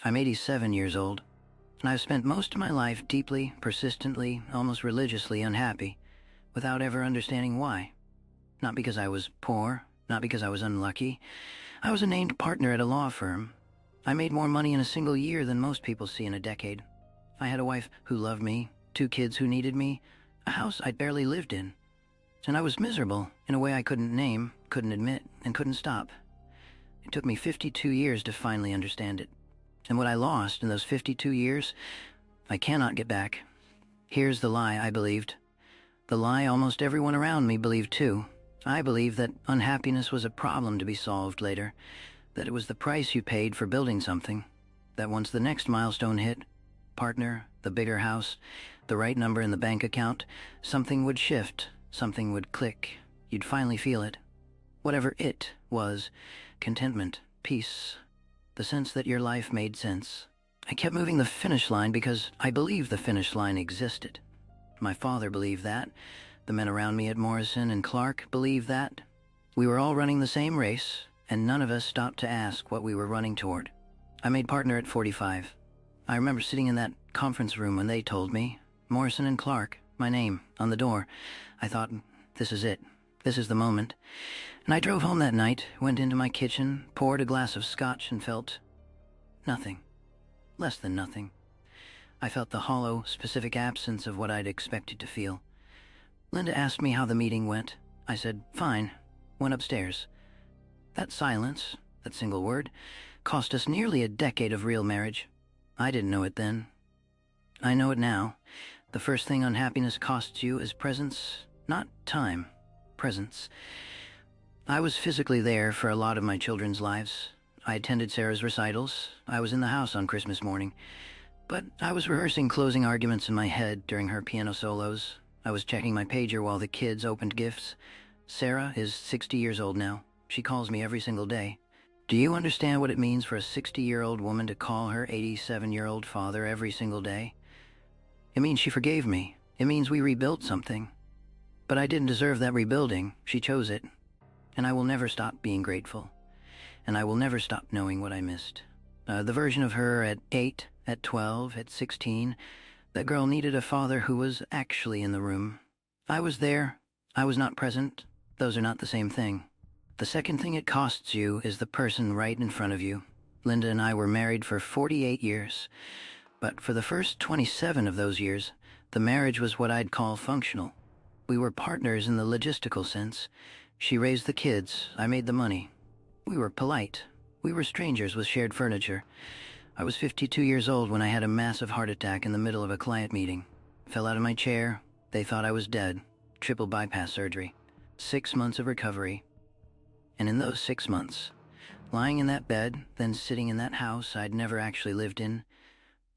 I'm 87 years old, and I've spent most of my life deeply, persistently, almost religiously unhappy, without ever understanding why. Not because I was poor, not because I was unlucky. I was a named partner at a law firm. I made more money in a single year than most people see in a decade. I had a wife who loved me, 2 kids who needed me, a house I'd barely lived in. And I was miserable in a way I couldn't name, couldn't admit, and couldn't stop. It took me 52 years to finally understand it. And what I lost in those 52 years, I cannot get back. Here's the lie I believed. The lie almost everyone around me believed too. I believed that unhappiness was a problem to be solved later, that it was the price you paid for building something, that once the next milestone hit, partner, the bigger house, the right number in the bank account, something would shift, something would click. You'd finally feel it. Whatever it was, contentment, peace, the sense that your life made sense. I kept moving the finish line because I believed the finish line existed. My father believed that. The men around me at Morrison and Clark believed that. We were all running the same race, and none of us stopped to ask what we were running toward. I made partner at 45. I remember sitting in that conference room when they told me, Morrison and Clark, my name, on the door. I thought, this is it. This is the moment. And I drove home that night, went into my kitchen, poured a glass of scotch, and felt nothing. Less than nothing. I felt the hollow, specific absence of what I'd expected to feel. Linda asked me how the meeting went. I said, fine. Went upstairs. That silence, that single word, cost us nearly a decade of real marriage. I didn't know it then. I know it now. The first thing unhappiness costs you is presence, not time. Presence. I was physically there for a lot of my children's lives. I attended Sarah's recitals. I was in the house on Christmas morning. But I was rehearsing closing arguments in my head during her piano solos. I was checking my pager while the kids opened gifts. Sarah is 60 years old now. She calls me every single day. Do you understand what it means for a 60-year-old woman to call her 87-year-old father every single day? It means she forgave me. It means we rebuilt something. But I didn't deserve that rebuilding. She chose it. And I will never stop being grateful. And I will never stop knowing what I missed. The version of her at 8, at 12, at 16, that girl needed a father who was actually in the room. I was there. I was not present. Those are not the same thing. The second thing it costs you is the person right in front of you. Linda and I were married for 48 years. But for the first 27 of those years, the marriage was what I'd call functional. We were partners in the logistical sense. She raised the kids, I made the money. We were polite. We were strangers with shared furniture. I was 52 years old when I had a massive heart attack in the middle of a client meeting. Fell out of my chair. They thought I was dead. Triple bypass surgery. 6 months of recovery. And in those 6 months, lying in that bed, then sitting in that house I'd never actually lived in,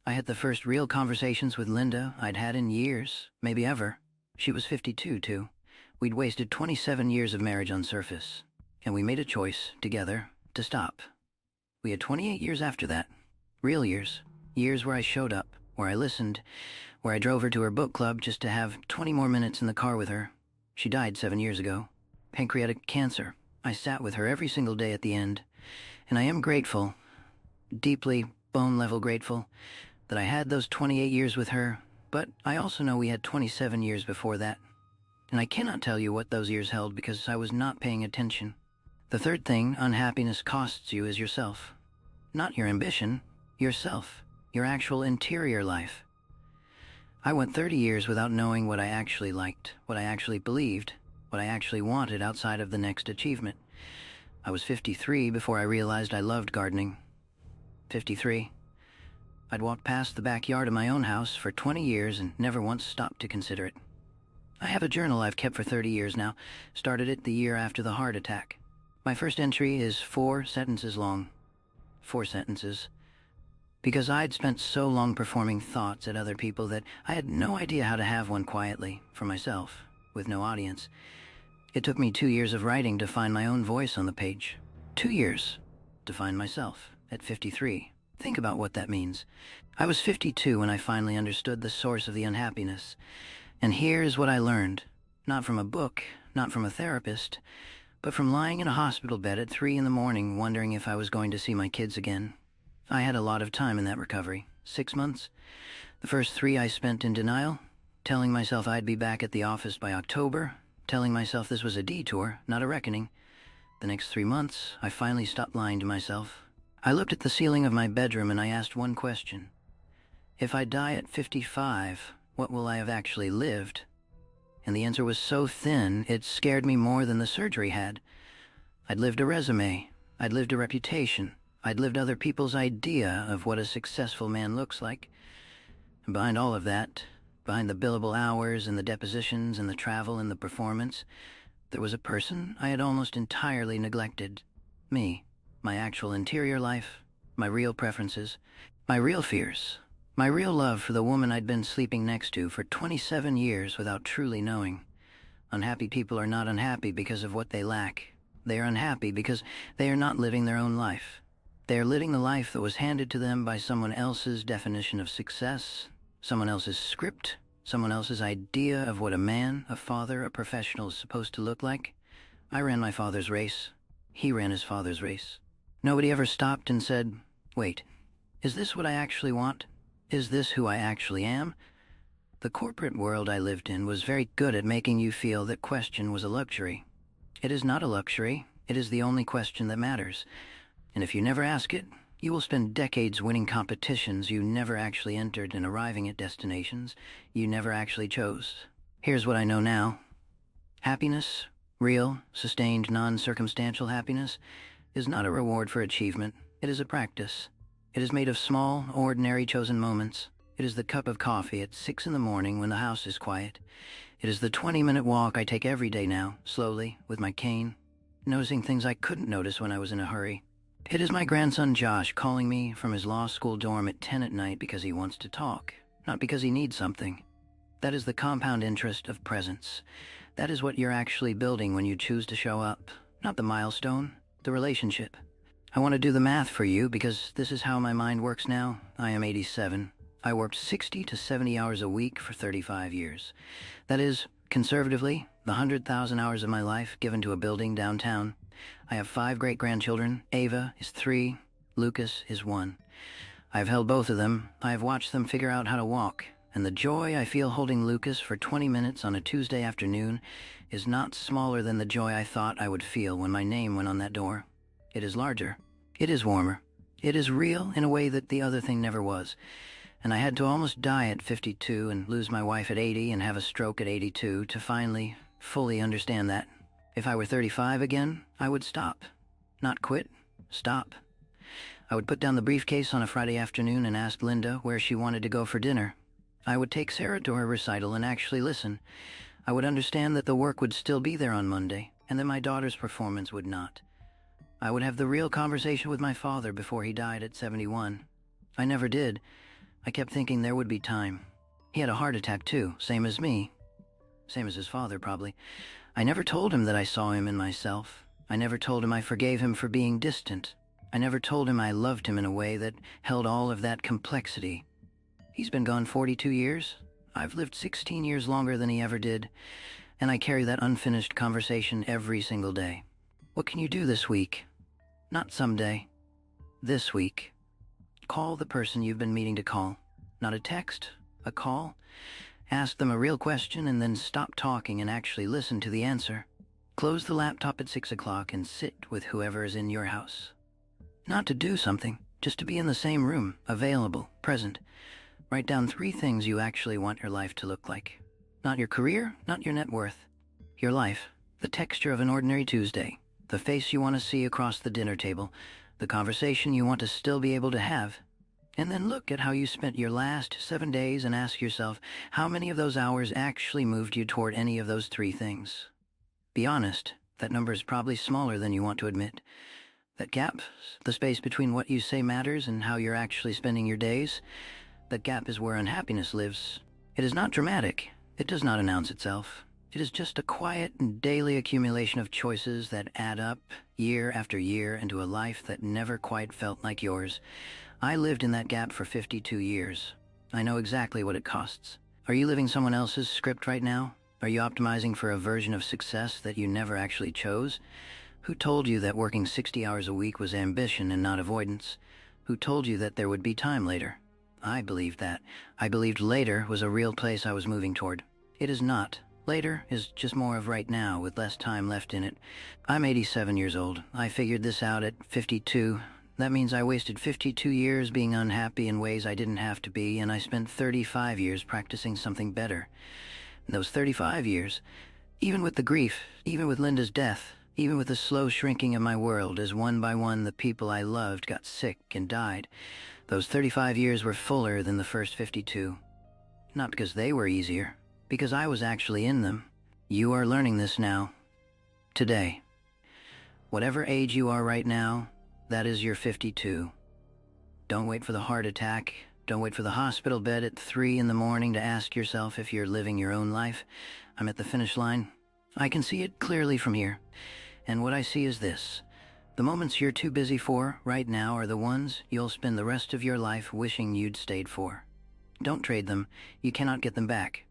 I had the first real conversations with Linda I'd had in years, maybe ever. She was 52, too. We'd wasted 27 years of marriage on surface, and we made a choice, together, to stop. We had 28 years after that. Real years. Years where I showed up, where I listened, where I drove her to her book club just to have 20 more minutes in the car with her. She died 7 years ago. Pancreatic cancer. I sat with her every single day at the end, and I am grateful, deeply, bone-level grateful, that I had those 28 years with her, but I also know we had 27 years before that. And I cannot tell you what those years held because I was not paying attention. The third thing unhappiness costs you is yourself. Not your ambition, yourself, your actual interior life. I went 30 years without knowing what I actually liked, what I actually believed, what I actually wanted outside of the next achievement. I was 53 before I realized I loved gardening. 53. I'd walked past the backyard of my own house for 20 years and never once stopped to consider it. I have a journal I've kept for 30 years now, started it the year after the heart attack. My first entry is 4 sentences long. 4 sentences. Because I'd spent so long performing thoughts at other people that I had no idea how to have one quietly, for myself, with no audience. It took me 2 years of writing to find my own voice on the page. 2 years to find myself at 53. Think about what that means. I was 52 when I finally understood the source of the unhappiness. And here's what I learned. Not from a book, not from a therapist, but from lying in a hospital bed at 3 in the morning wondering if I was going to see my kids again. I had a lot of time in that recovery. 6 months. The first 3 I spent in denial, telling myself I'd be back at the office by October, telling myself this was a detour, not a reckoning. The next 3 months, I finally stopped lying to myself. I looked at the ceiling of my bedroom and I asked one question. If I die at 55, what will I have actually lived? And the answer was so thin, it scared me more than the surgery had. I'd lived a resume. I'd lived a reputation. I'd lived other people's idea of what a successful man looks like. And behind all of that, behind the billable hours and the depositions and the travel and the performance, there was a person I had almost entirely neglected. Me. My actual interior life. My real preferences. My real fears. My real love for the woman I'd been sleeping next to for 27 years without truly knowing. Unhappy people are not unhappy because of what they lack. They are unhappy because they are not living their own life. They are living the life that was handed to them by someone else's definition of success, someone else's script, someone else's idea of what a man, a father, a professional is supposed to look like. I ran my father's race. He ran his father's race. Nobody ever stopped and said, wait, is this what I actually want? Is this who I actually am? The corporate world I lived in was very good at making you feel that question was a luxury. It is not a luxury. It is the only question that matters. And if you never ask it, you will spend decades winning competitions you never actually entered and arriving at destinations you never actually chose. Here's what I know now. Happiness, real, sustained, non-circumstantial happiness, is not a reward for achievement. It is a practice. It is made of small, ordinary, chosen moments. It is the cup of coffee at 6 in the morning when the house is quiet. It is the 20-minute walk I take every day now, slowly, with my cane, noticing things I couldn't notice when I was in a hurry. It is my grandson Josh calling me from his law school dorm at 10 at night because he wants to talk, not because he needs something. That is the compound interest of presence. That is what you're actually building when you choose to show up, not the milestone, the relationship. I want to do the math for you because this is how my mind works now. I am 87. I worked 60 to 70 hours a week for 35 years. That is, conservatively, the 100,000 hours of my life given to a building downtown. I have 5 great-grandchildren. Ava is 3. Lucas is 1. I have held both of them. I have watched them figure out how to walk. And the joy I feel holding Lucas for 20 minutes on a Tuesday afternoon is not smaller than the joy I thought I would feel when my name went on that door. It is larger. It is warmer. It is real in a way that the other thing never was. And I had to almost die at 52 and lose my wife at 80 and have a stroke at 82 to finally, fully understand that. If I were 35 again, I would stop. Not quit. Stop. I would put down the briefcase on a Friday afternoon and ask Linda where she wanted to go for dinner. I would take Sarah to her recital and actually listen. I would understand that the work would still be there on Monday and that my daughter's performance would not. I would have the real conversation with my father before he died at 71. I never did. I kept thinking there would be time. He had a heart attack too, same as me. Same as his father, probably. I never told him that I saw him in myself. I never told him I forgave him for being distant. I never told him I loved him in a way that held all of that complexity. He's been gone 42 years. I've lived 16 years longer than he ever did, and I carry that unfinished conversation every single day. What can you do this week? Not someday. This week. Call the person you've been meaning to call. Not a text, a call. Ask them a real question and then stop talking and actually listen to the answer. Close the laptop at 6 o'clock and sit with whoever is in your house. Not to do something, just to be in the same room, available, present. Write down 3 things you actually want your life to look like. Not your career, not your net worth. Your life, the texture of an ordinary Tuesday, the face you want to see across the dinner table, the conversation you want to still be able to have. And then look at how you spent your last 7 days and ask yourself how many of those hours actually moved you toward any of those 3 things. Be honest, that number is probably smaller than you want to admit. That gap, the space between what you say matters and how you're actually spending your days, that gap is where unhappiness lives. It is not dramatic. It does not announce itself. It is just a quiet and daily accumulation of choices that add up, year after year, into a life that never quite felt like yours. I lived in that gap for 52 years. I know exactly what it costs. Are you living someone else's script right now? Are you optimizing for a version of success that you never actually chose? Who told you that working 60 hours a week was ambition and not avoidance? Who told you that there would be time later? I believed that. I believed later was a real place I was moving toward. It is not. Later is just more of right now with less time left in it. I'm 87 years old. I figured this out at 52. That means I wasted 52 years being unhappy in ways I didn't have to be, and I spent 35 years practicing something better. In those 35 years, even with the grief, even with Linda's death, even with the slow shrinking of my world as one by one the people I loved got sick and died, those 35 years were fuller than the first 52. Not because they were easier, because I was actually in them. You are learning this now. Today. Whatever age you are right now, that is your 52. Don't wait for the heart attack. Don't wait for the hospital bed at 3 in the morning to ask yourself if you're living your own life. I'm at the finish line. I can see it clearly from here. And what I see is this. The moments you're too busy for right now are the ones you'll spend the rest of your life wishing you'd stayed for. Don't trade them. You cannot get them back.